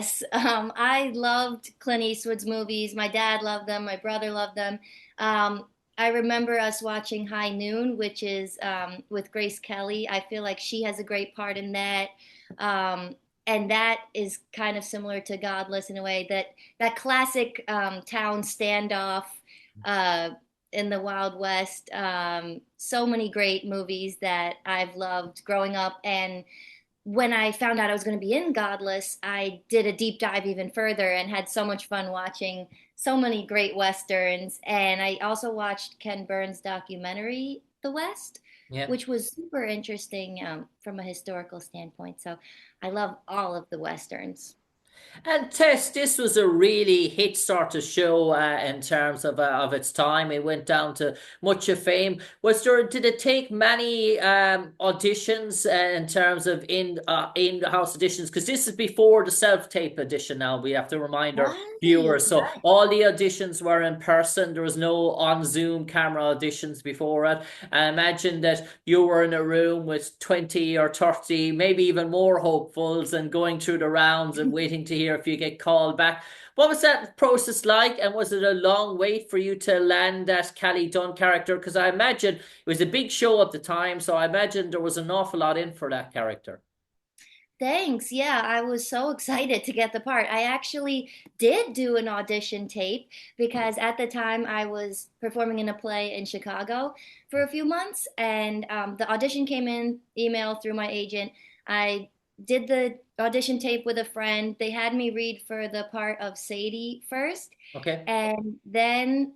Yes, I loved Clint Eastwood's movies. My dad loved them. My brother loved them. I remember us watching High Noon, which is with Grace Kelly. I feel like she has a great part in that. Um, and that is kind of similar to Godless in a way that classic town standoff uh, in the Wild West. So many great movies that I've loved growing up, and when I found out I was going to be in Godless, I did a deep dive even further and had so much fun watching so many great westerns. And I also watched Ken Burns' documentary, The West, Yeah. which was super interesting from a historical standpoint. So I love all of the westerns. And Tess, this was a really hit sort of show in terms of its time. It went down to much of fame. Did it take many auditions in terms of in-house auditions? Because this is before the self-tape edition. Now we have to remind our Right, viewers. So right. all the auditions were in person. There was no on Zoom camera auditions before it. I imagine that you were in a room with 20 or 30, maybe even more hopefuls, and going through the rounds and waiting to hear if you get called back. What was that process like? And was it a long wait for you to land that Callie Dunne character? Because I imagine it was a big show at the time, so I imagine there was an awful lot in for that character. Thanks. Yeah, I was so excited to get the part. I actually did do an audition tape because at the time I was performing in a play in Chicago for a few months, and the audition came in email through my agent. I did the audition tape with a friend. They had me read for the part of Sadie first, Okay. and then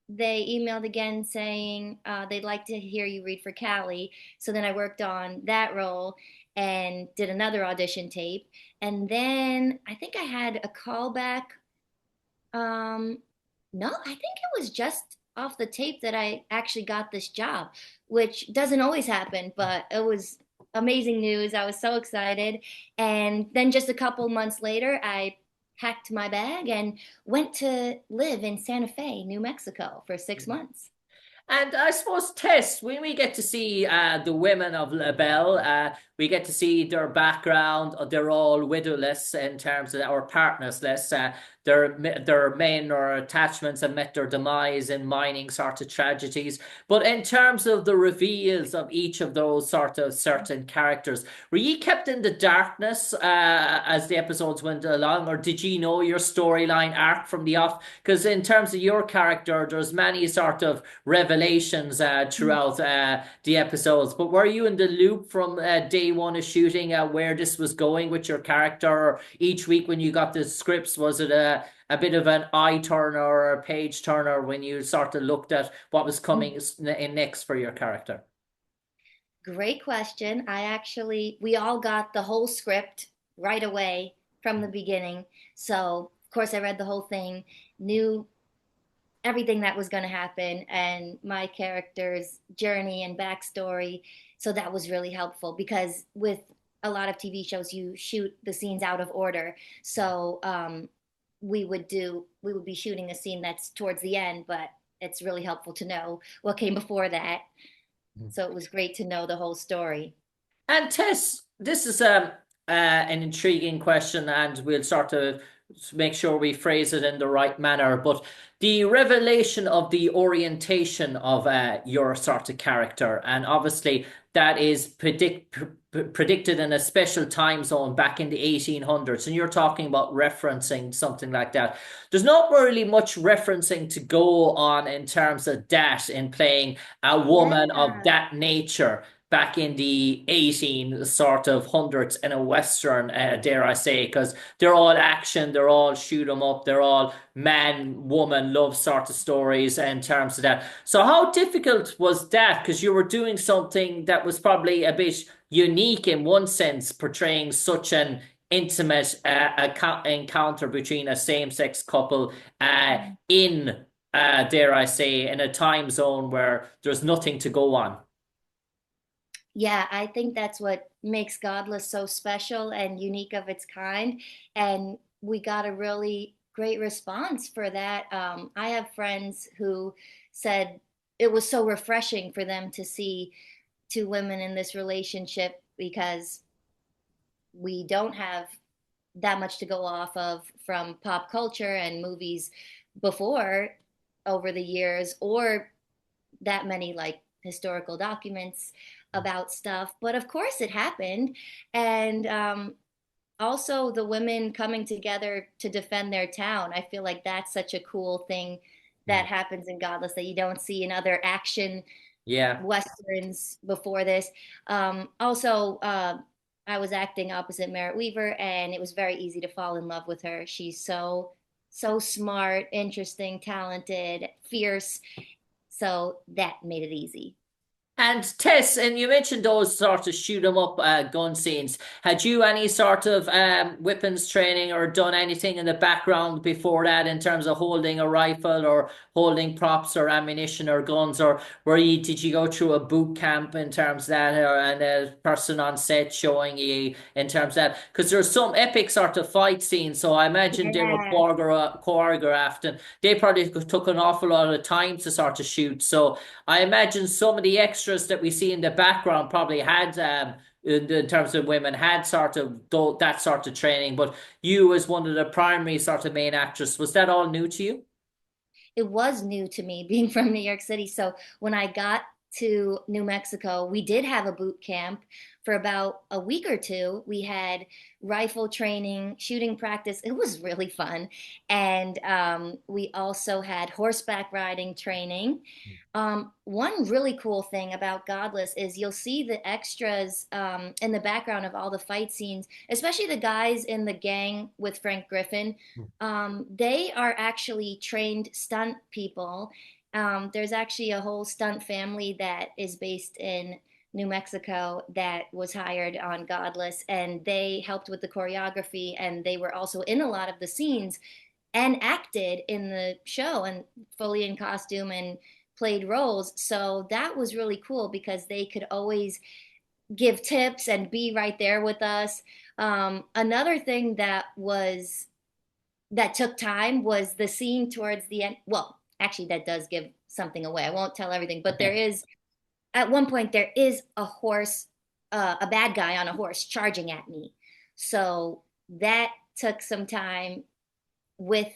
they emailed again saying they'd like to hear you read for Callie. So then I worked on that role and did another audition tape. And then I think I had a callback. Um, no, I think it was just off the tape that I actually got this job, which doesn't always happen, but it was amazing news. I was so excited. And then just a couple months later, I packed my bag and went to live in Santa Fe, New Mexico for 6 months. And I suppose, Tess, when we get to see the women of La Belle, we get to see their background. They're all widowless in terms of, or partnersless. Their men or attachments have met their demise in mining sort of tragedies. But in terms of the reveals of each of those sort of certain characters, were you kept in the darkness as the episodes went along, or did you know your storyline arc from the off? Because in terms of your character, there's many sort of revelations throughout the episodes. But were you in the loop from day one of shooting where this was going with your character? Or each week when you got the scripts, was it a bit of an eye turner or a page turner when you sort of looked at what was coming in next for your character? Great question. We all got the whole script right away from the beginning. So, of course, I read the whole thing, knew everything that was going to happen, and my character's journey and backstory. So, that was really helpful because with a lot of TV shows, you shoot the scenes out of order. So, we would be shooting a scene that's towards the end, but it's really helpful to know what came before that. So it was great to know the whole story. And Tess, this is an intriguing question, and we'll sort of make sure we phrase it in the right manner. But the revelation of the orientation of your sort of character, and obviously that is predicted in a special time zone back in the 1800s, and you're talking about referencing something like that. There's not really much referencing to go on in terms of that in playing a woman of Yeah. that nature back in the 18 sort of hundreds in a western, dare I say, because they're all action, they're all shoot 'em up, they're all man woman love sort of stories in terms of that. So how difficult was that? Because you were doing something that was probably a bit unique in one sense, portraying such an intimate encounter between a same-sex couple in dare I say, in a time zone where there's nothing to go on. Yeah, I think that's what makes Godless so special and unique of its kind. And we got a really great response for that. I have friends who said it was so refreshing for them to see two women in this relationship because we don't have that much to go off of from pop culture and movies before over the years, or that many like historical documents about stuff. But of course, it happened, and also the women coming together to defend their town. I feel like that's such a cool thing Mm. that happens in Godless that you don't see in other action Yeah. westerns before this. Also, I was acting opposite Merritt Wever, and it was very easy to fall in love with her. She's so smart, interesting, talented, fierce. So that made it easy. And Tess, and you mentioned those sort of shoot 'em up gun scenes. Had you any sort of weapons training or done anything in the background before that in terms of holding a rifle or holding props or ammunition or guns, or did you go through a boot camp in terms of that, or and a person on set showing you in terms of that? Because there's some epic sort of fight scenes, so I imagine they were Yeah. choreographed, and they probably took an awful lot of time to sort of shoot. So I imagine some of the extras that we see in the background probably had, in terms of women, had sort of that sort of training. But you, as one of the primary sort of main actors, was that all new to you? It was new to me being from New York City. So when I got to New Mexico, we did have a boot camp for about a week or two. We had rifle training, shooting practice. It was really fun. And we also had horseback riding training. One really cool thing about Godless is you'll see the extras in the background of all the fight scenes, especially the guys in the gang with Frank Griffin. They are actually trained stunt people. There's actually a whole stunt family that is based in New Mexico that was hired on Godless, and they helped with the choreography, and they were also in a lot of the scenes and acted in the show and fully in costume and played roles. So that was really cool because they could always give tips and be right there with us. Another thing that took time was the scene towards the end. Well, actually, that does give something away. I won't tell everything, but there Okay. is at one point there is a horse, a bad guy on a horse charging at me. So that took some time with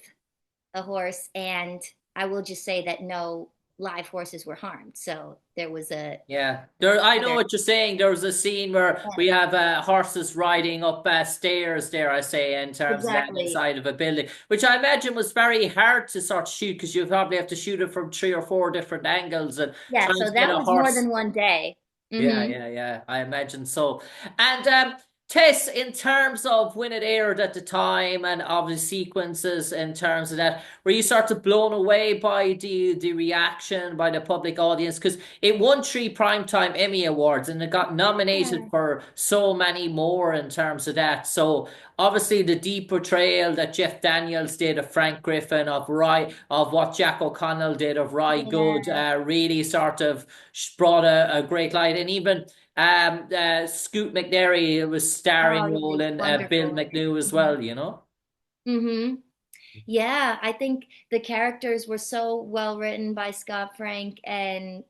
a horse, and I will just say that no live horses were harmed. So there was a Yeah, there. I know other. what you're saying. There was a scene where we have horses riding up stairs. There, I say, in terms of that Exactly. inside of a building, which I imagine was very hard to sort of shoot because you probably have to shoot it from three or four different angles and Yeah, trying so to get that a was more horse. than one day. Yeah, Mm-hmm. yeah, yeah. I imagine so. And Tess, in terms of when it aired at the time and of the sequences in terms of that, were you sort of blown away by the reaction by the public audience? Because it won three Primetime Emmy Awards and it got nominated Yeah. for so many more in terms of that. So obviously the deep portrayal that Jeff Daniels did of Frank Griffin, of what Jack O'Connell did of Rye Good, Yeah. really sort of brought a great light. And even Scoot McNairy was Oh, starring yeah, role he's in Bill wonderful. McNew as Mm-hmm. well, you know? Mm-hmm. Yeah, I think the characters were so well written by Scott Frank and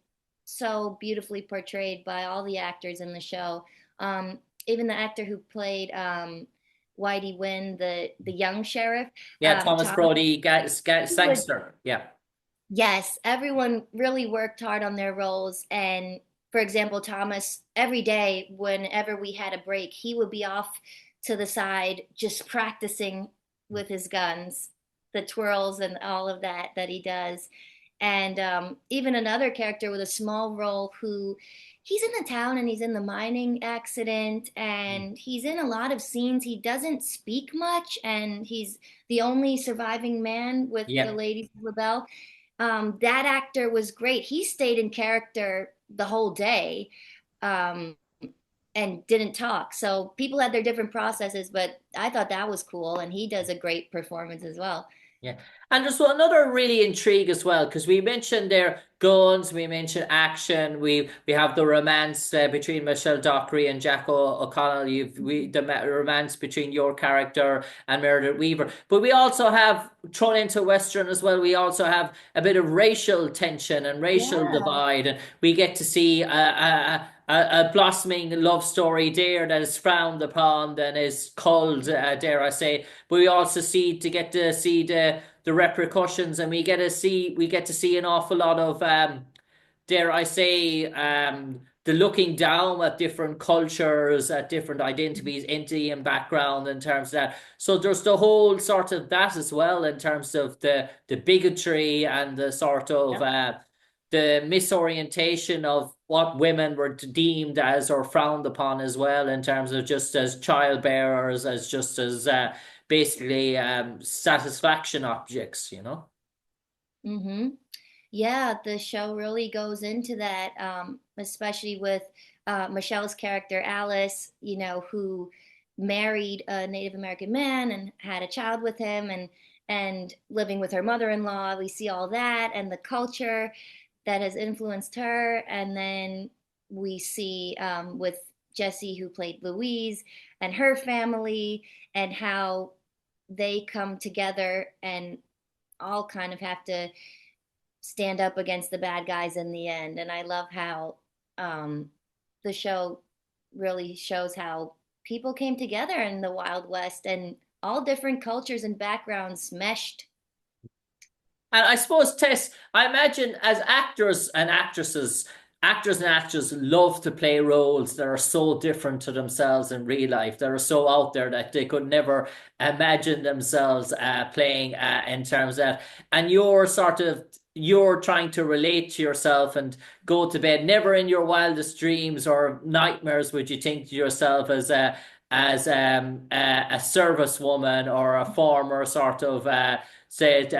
so beautifully portrayed by all the actors in the show. Um, Even the actor who played Whitey Wynn, the young sheriff, Yeah, Thomas Thomas, he was. Sangster. Yeah. Yes, everyone really worked hard on their roles. And for example, Thomas, every day, whenever we had a break, he would be off to the side just practicing with his guns, the twirls and all of that he does. And even another character with a small role who he's in the town and he's in the mining accident and he's in a lot of scenes. He doesn't speak much and he's the only surviving man with the Yeah. ladies of LaBelle. That actor was great. He stayed in character the whole day um, and didn't talk. So people had their different processes, but I thought that was cool. And he does a great performance as well. Yeah. And there's another really intrigue as well, because we mentioned their guns, we mentioned action, we have the romance between Michelle Dockery and Jack O'Connell, the romance between your character and Meredith Weaver. But we also have thrown into Western as well, we also have a bit of racial tension and racial Yeah. divide, and we get to see a blossoming love story there that is frowned upon and is called, dare I say. But we also get to see the repercussions, and we get to see an awful lot of dare I say, the looking down at different cultures, at different identities, Indian background in terms of that. So there's the whole sort of that as well in terms of the bigotry and the sort of the misorientation of what women were deemed as or frowned upon as well in terms of just as child bearers, as just as basically satisfaction objects, you know? Mm-hmm. Yeah, the show really goes into that, especially with Michelle's character Alice, who married a Native American man and had a child with him, and living with her mother-in-law. We see all that and the culture that has influenced her, and then we see with Jessie, who played Louise, and her family, and how they come together and all kind of have to stand up against the bad guys in the end. And I love how um, the show really shows how people came together in the Wild West and all different cultures and backgrounds meshed. And I suppose, Tess, I imagine as actors and actresses love to play roles that are so different to themselves in real life, that are so out there that they could never imagine themselves playing in terms of that. And you're trying to relate to yourself and go to bed. Never in your wildest dreams or nightmares would you think to yourself as a service woman or a former sort of said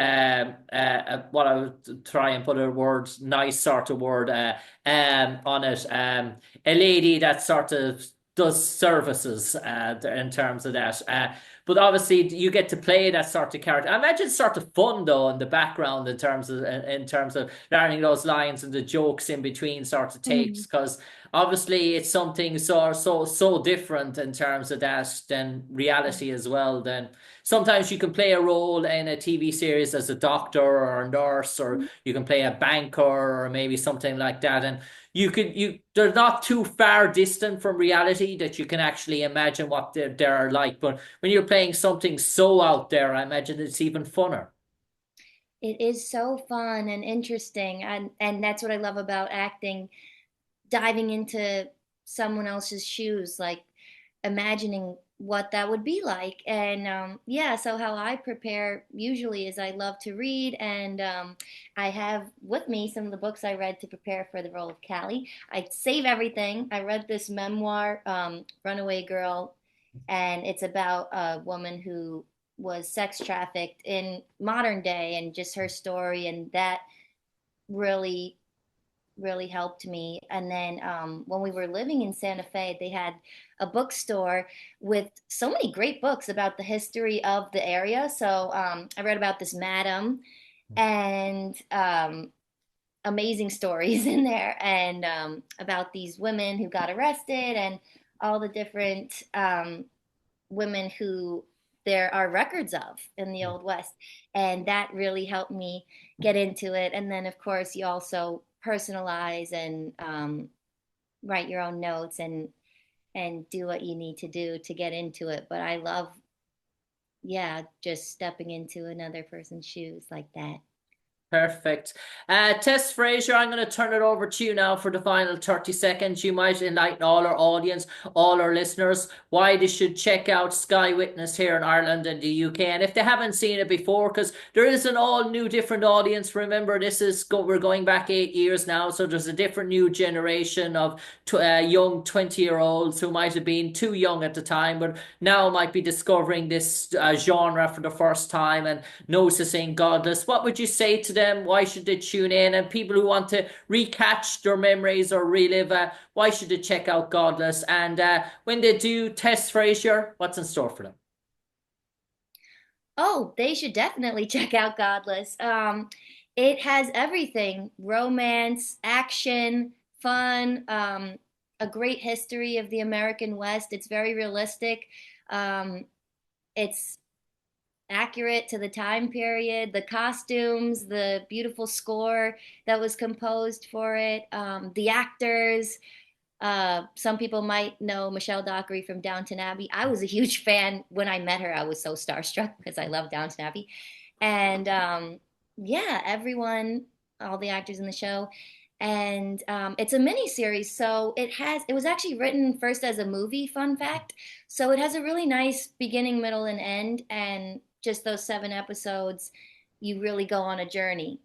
what I would try and put a word, nice sort of word on it, a lady that sort of does services in terms of that. But obviously, you get to play that sort of character. I imagine it's sort of fun though in the background in terms of learning those lines and the jokes in between sort of takes, Mm. because obviously it's something so different in terms of that than reality as well. Then sometimes you can play a role in a TV series as a doctor or a nurse, or you can play a banker or maybe something like that, and they're not too far distant from reality that you can actually imagine what they're like. But when you're playing something so out there, I imagine it's even funner. It is so fun and interesting, and that's what I love about acting, diving into someone else's shoes, like imagining what that would be like. And yeah, so how I prepare usually is I love to read, and I have with me some of the books I read to prepare for the role of Callie. I save everything. I read this memoir, Runaway Girl, and it's about a woman who was sex trafficked in modern day and just her story, and that really helped me. And then when we were living in Santa Fe, they had a bookstore with so many great books about the history of the area. So I read about this madam, and amazing stories in there, and about these women who got arrested, and all the different women who there are records of in the Old West. And that really helped me get into it. And then, of course, you also personalize and write your own notes and do what you need to do to get into it. But I love, yeah, just stepping into another person's shoes like that. Perfect. Tess Fraser, I'm going to turn it over to you now for the final 30 seconds. You might enlighten all our audience, all our listeners, why they should check out Sky Witness here in Ireland and the UK. And if they haven't seen it before, because there is an all new different audience. Remember, we're going back 8 years now. So there's a different new generation of young 20-year-olds who might have been too young at the time, but now might be discovering this genre for the first time and noticing Godless. What would you say to them? Why should they tune in? And people who want to recatch their memories or relive, why should they check out Godless? And when they do, Tess Frazier, what's in store for them? Oh, they should definitely check out Godless. It has everything: romance, action, fun, a great history of the American West. It's very realistic. Um, it's accurate to the time period, the costumes, the beautiful score that was composed for it, the actors. Some people might know Michelle Dockery from Downton Abbey. I was a huge fan when I met her. I was so starstruck because I love Downton Abbey. And yeah, everyone, all the actors in the show. And it's a mini series, so it was actually written first as a movie, fun fact. So it has a really nice beginning, middle, and end. And just those 7 episodes, you really go on a journey.